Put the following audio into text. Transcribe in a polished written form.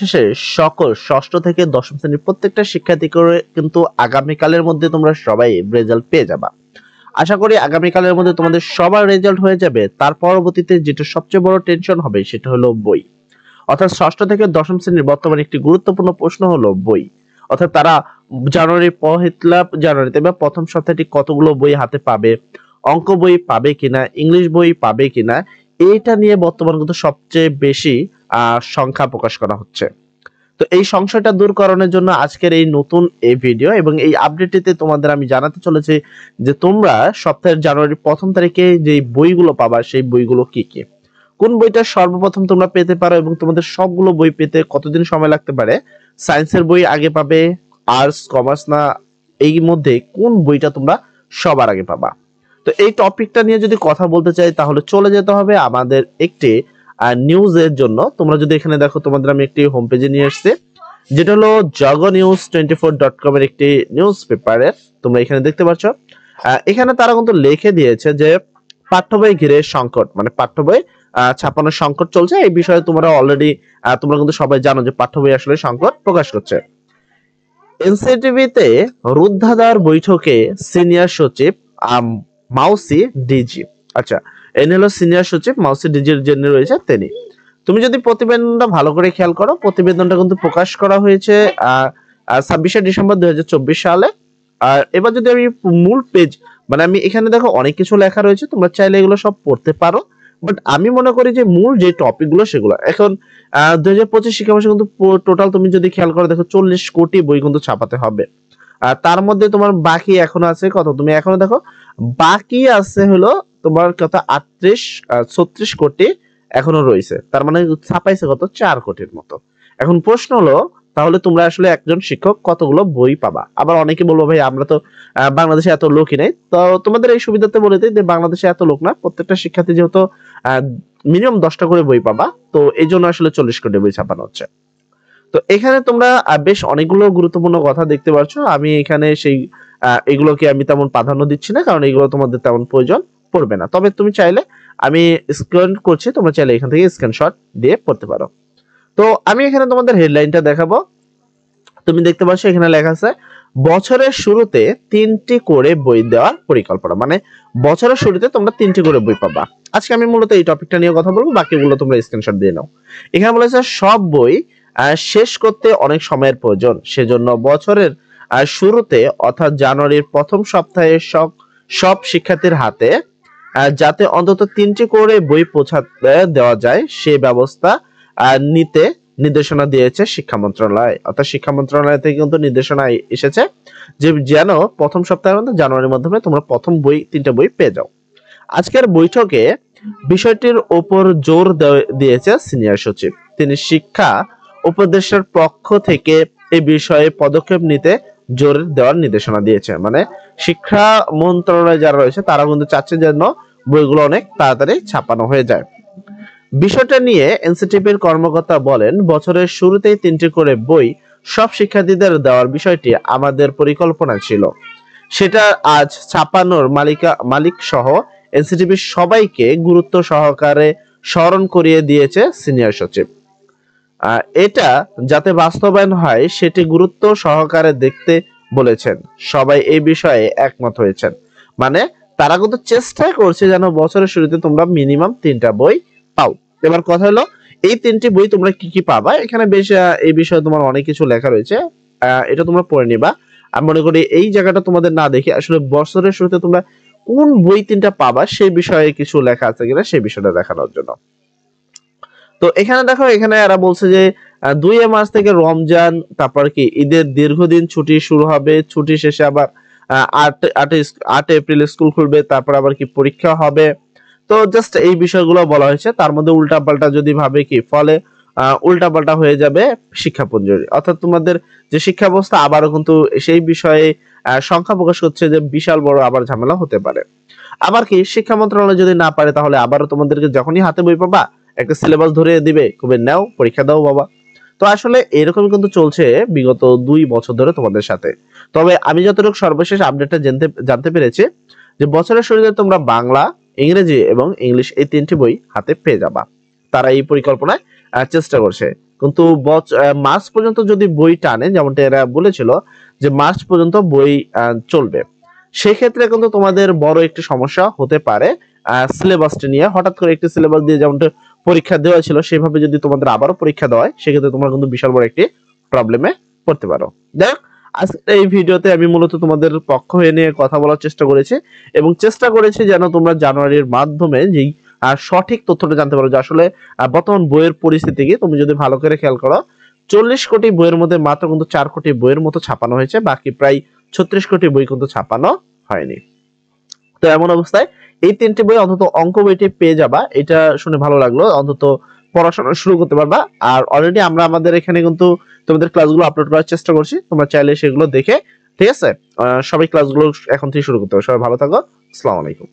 শেষে সকল ষষ্ঠ থেকে দশম শ্রেণীর প্রত্যেকটা শিক্ষার্থী করে কিন্তু আগামীকালের মধ্যে তোমরা সবাই রেজাল্ট পেয়ে যাবা। আশা করি আগামীকালের মধ্যে তোমাদের সবার রেজাল্ট হয়ে যাবে। তার পরবর্তীতে যেটা সবচেয়ে বড় টেনশন হবে সেটা হলো বই। অর্থাৎ ষষ্ঠ থেকে দশম শ্রেণীর বর্তমানে একটি গুরুত্বপূর্ণ প্রশ্ন হলো বই। অর্থাৎ তারা জানুয়ারিতে বা প্রথম সপ্তাহটি কতগুলো বই হাতে পাবে, অঙ্ক বই পাবে কিনা, ইংলিশ বই পাবে কিনা, এইটা নিয়ে বর্তমানে কিন্তু সবচেয়ে বেশি সংখ্যা প্রকাশ করা হচ্ছে। তো এই সংশয়টা দূর করানোর জন্য আজকের এই নতুন এই ভিডিও এবং এই আপডেটটিতে তোমাদের আমি জানাতে চলেছি যে তোমরা সপ্তাহের জানুয়ারির প্রথম তারিখে যে বইগুলো পাবা সেই বইগুলো কি কি, কোন বইটা সর্বপ্রথম তোমরা পেতে পারো এবং তোমাদের সবগুলো বই পেতে কতদিন সময় লাগতে পারে, সায়েন্সের বই আগে পাবে, আর্টস কমার্স না, এই মধ্যে কোন বইটা তোমরা সবার আগে পাবা। তো এই টপিকটা নিয়ে যদি কথা বলতে চাই তাহলে চলে যেতে হবে আমাদের একটি নিউজের জন্য। তোমরা যদি এখানে দেখো তোমাদের আমি একটি হোম পেজে নিয়ে এসেছি, যেটা হলো jaganews24.com এর একটি নিউজ পেপারের। তোমরা এখানে দেখতে পাচ্ছ এখানে তারা কিন্তু লিখে দিয়েছে যে পাঠ্য বই ঘিরে সংকট, মানে পাঠ্য বই ছাপানোর সংকট চলছে। এই বিষয়ে তোমরা অলরেডি তোমরা কিন্তু সবাই জানো যে পাঠ্য বই আসলে সংকট প্রকাশ করছে। এনসিটিভিতে রুদ্ধাদার বৈঠকে সিনিয়র সচিব মাউসি ডিজি। আচ্ছা, এনে হলো সিনিয়র সচিব মাউসি ডিজির জন্য রয়েছে তিনি। তুমি যদি প্রতিবেদনটা ভালো করে খেয়াল করো, প্রতিবেদনটা কিন্তু প্রকাশ করা হয়েছে 26শে ডিসেম্বর 2024 সালে। আর এবার যদি আমি মূল পেজ, মানে আমি এখানে দেখো অনেক কিছু লেখা রয়েছে, তোমরা চাইলে এগুলো সব পড়তে পারো, বাট আমি মনে করি যে মূল যে টপিকগুলো সেগুলো এখন 2025 শিক্ষাবর্ষে কিন্তু টোটাল তুমি যদি খেয়াল করো দেখো 40 কোটি বই কিন্তু ছাপাতে হবে। আর তার মধ্যে তোমার বাকি এখনো আছে কত, তুমি এখনো দেখো বাকি আছে হলো তোমার কত 36 কোটি এখনো রয়েছে। তার মানে ছাপাইছে কত 4 কোটির মতো। এখন প্রশ্ন হলো তাহলে তোমরা আসলে একজন শিক্ষক কতগুলো বই পাবা। আবার অনেকে বলবো ভাই আমরা তো বাংলাদেশে এত লোকই নাই। তো তোমাদের এই সুবিধাতে বলে দিই যে বাংলাদেশে এত লোক না, প্রত্যেকটা শিক্ষার্থী যেহেতু মিনিমাম 10টা করে বই পাবা, তো এই জন্য আসলে 40 কোটি বই ছাপানো হচ্ছে। তো এখানে তোমরা বেশ অনেকগুলো গুরুত্বপূর্ণ কথা দেখতে পাচ্ছ। আমি এখানে সেই এগুলোকে আমি তেমন প্রাধান্য দিচ্ছি না, কারণ এগুলো তোমাদের তেমন প্রয়োজন পড়বে না। তবে তুমি চাইলে, আমি স্ক্রিন করছি, তোমরা চাইলে এখান থেকে স্ক্রিনশট দিয়ে পড়তে পারো। তো আমি এখানে তোমাদের হেডলাইনটা দেখাবো। তুমি দেখতে পাচ্ছ এখানে লেখা আছে বছরের শুরুতে 3টি করে বই দেওয়ার পরিকল্পনা, মানে বছরের শুরুতে তোমরা 3টি করে বই পাবা। আজকে আমি মূলত এই টপিকটা নিয়ে কথা বলবো, বাকিগুলো তোমরা স্ক্রিনশট দিয়ে নাও। এখানে বলেছে সব বই শেষ করতে অনেক সময়ের প্রয়োজন, সেজন্য বছরের শুরুতে অর্থাৎ জানুয়ারির প্রথম সপ্তাহে সব শিক্ষার্থীর হাতে যাতে অন্তত 3টি করে বই পৌঁছাতে দেওয়া যায় সে ব্যবস্থা নিতে নির্দেশনা দিয়েছে শিক্ষা মন্ত্রণালয়। অর্থাৎ শিক্ষা মন্ত্রণালয় থেকে কিন্তু নির্দেশনা এসেছে যে যেন প্রথম সপ্তাহের মধ্যে জানুয়ারির মাধ্যমে তোমরা প্রথম 3টা বই পেয়ে যাও। আজকের বৈঠকে বিষয়টির উপর জোর দিয়েছে সিনিয়র সচিব। তিনি শিক্ষা উপদেষ্টার পক্ষ থেকে এই বিষয়ে পদক্ষেপ নিতে জোর দেওয়ার নির্দেশনা দিয়েছে। মানে শিক্ষা মন্ত্রণালয় যারা রয়েছে তারা কিন্তু চাচ্ছে যেন বইগুলো অনেক তাড়াতাড়ি ছাপানো হয়ে যায়। বিষয়টা নিয়ে এনসিটিভির কর্মকর্তা বলেন বছরের শুরুতেই 3টি করে বই সব শিক্ষার্থীদের দেওয়ার বিষয়টি আমাদের পরিকল্পনা ছিল, সেটা আজ ছাপানোর মালিক সহ এনসিটিভির সবাইকে গুরুত্ব সহকারে স্মরণ করিয়ে দিয়েছে সিনিয়র সচিব। এটা যাতে বাস্তবায়ন হয় সেটি গুরুত্ব সহকারে দেখতে বলেছেন। সবাই এই বিষয়ে একমত হয়েছেন। মানে তারা কিন্তু চেষ্টা করছে যেন বছরের শুরুতে তোমরা মিনিমাম 3টা বই পাও। এবার কথা হলো এই 3টি বই তোমরা কি কি পাবা, এখানে বেশ এই বিষয়ে তোমার অনেক কিছু লেখা রয়েছে, এটা তোমরা পড়ে নিবা। আমি মনে করি এই জায়গাটা তোমাদের না দেখে আসলে বছরের শুরুতে তোমরা কোন বই 3টা পাবা সেই বিষয়ে কিছু লেখা আছে কিনা সেই বিষয়টা দেখানোর জন্য। তো এখানে দেখো, এখানে এরা বলছে যে 2 মার্চ থেকে রমজান, তারপর কি ঈদের দীর্ঘদিন ছুটি শুরু হবে, ছুটি শেষে আবার 8 এপ্রিল স্কুল খুলবে, তারপর আবার কি পরীক্ষা হবে। তো জাস্ট এই বিষয়গুলো বলা হয়েছে। তার মধ্যে উল্টাপাল্টা যদি ভাবে কি ফলে উল্টাপাল্টা হয়ে যাবে শিক্ষা পঞ্জীয়নী, অর্থাৎ তোমাদের যে শিক্ষা ব্যবস্থা আবারও কিন্তু সেই বিষয়ে সংখ্যা প্রকাশ করছে যে বিশাল বড় আবার ঝামেলা হতে পারে। আবার কি শিক্ষা মন্ত্রণালয় যদি না পারে তাহলে আবারও তোমাদেরকে যখনই হাতে বই পাবা একটা সিলেবাস ধরে দিবে, কবে নাও পরীক্ষা দাও বাবা। তো আসলে এরকম কিন্তু চলছে বিগত 2 বছর ধরে তোমাদের সাথে। তবে আমি যতটুকু সর্বশেষ আপডেটটা জানতে পেরেছি যে বছরের শুরুতে তোমরা বাংলা, ইংরেজি এবং ইংলিশ এই 3টি বই হাতে পেয়ে যাবা। তারা এই পরিকল্পনায় চেষ্টা করছে। কিন্তু মার্চ পর্যন্ত যদি বই টানে, যেমনটা এরা বলেছিল যে মার্চ পর্যন্ত বই চলবে, সেক্ষেত্রে কিন্তু তোমাদের বড় একটি সমস্যা হতে পারে সিলেবাসটা নিয়ে। হঠাৎ করে একটি সিলেবাস দিয়ে যেমনটা পরীক্ষা দেওয়া ছিল সেভাবে যদি তোমাদের আবারও পরীক্ষা দেওয়া হয়, সেক্ষেত্রে তোমরা কিন্তু বিশাল বড় একটি প্রবলেমে পড়তে পারো। দেখ, আজকে এই ভিডিওতে আমি মূলত তোমাদের পক্ষ হয়ে নিয়ে কথা বলার চেষ্টা করেছি এবং চেষ্টা করেছি যেন তোমরা জানুয়ারির মাধ্যমে যেই সঠিক তথ্যটা জানতে পারো যে আসলে বর্তমান বইয়ের পরিস্থিতি কি। তুমি যদি ভালো করে খেয়াল করো, 40 কোটি বইয়ের মধ্যে মাত্র কিন্তু 4 কোটি বইয়ের মতো ছাপানো হয়েছে, বাকি প্রায় 36 কোটি বই কিন্তু ছাপানো হয়নি। তো এমন অবস্থায় এই 3টি বই অন্তত অঙ্ক বইটি পেয়ে যাবা, এটা শুনে ভালো লাগলো। অন্তত পড়াশোনা শুরু করতে পারবা। আর অলরেডি আমরা আমাদের এখানে কিন্তু তোমাদের ক্লাসগুলো আপলোড করার চেষ্টা করছি, তোমরা চাইলে সেগুলো দেখে, ঠিক আছে, সবাই ক্লাসগুলো এখন থেকে শুরু করতে হবে। সবাই ভালো থাকো, আসসালামু আলাইকুম।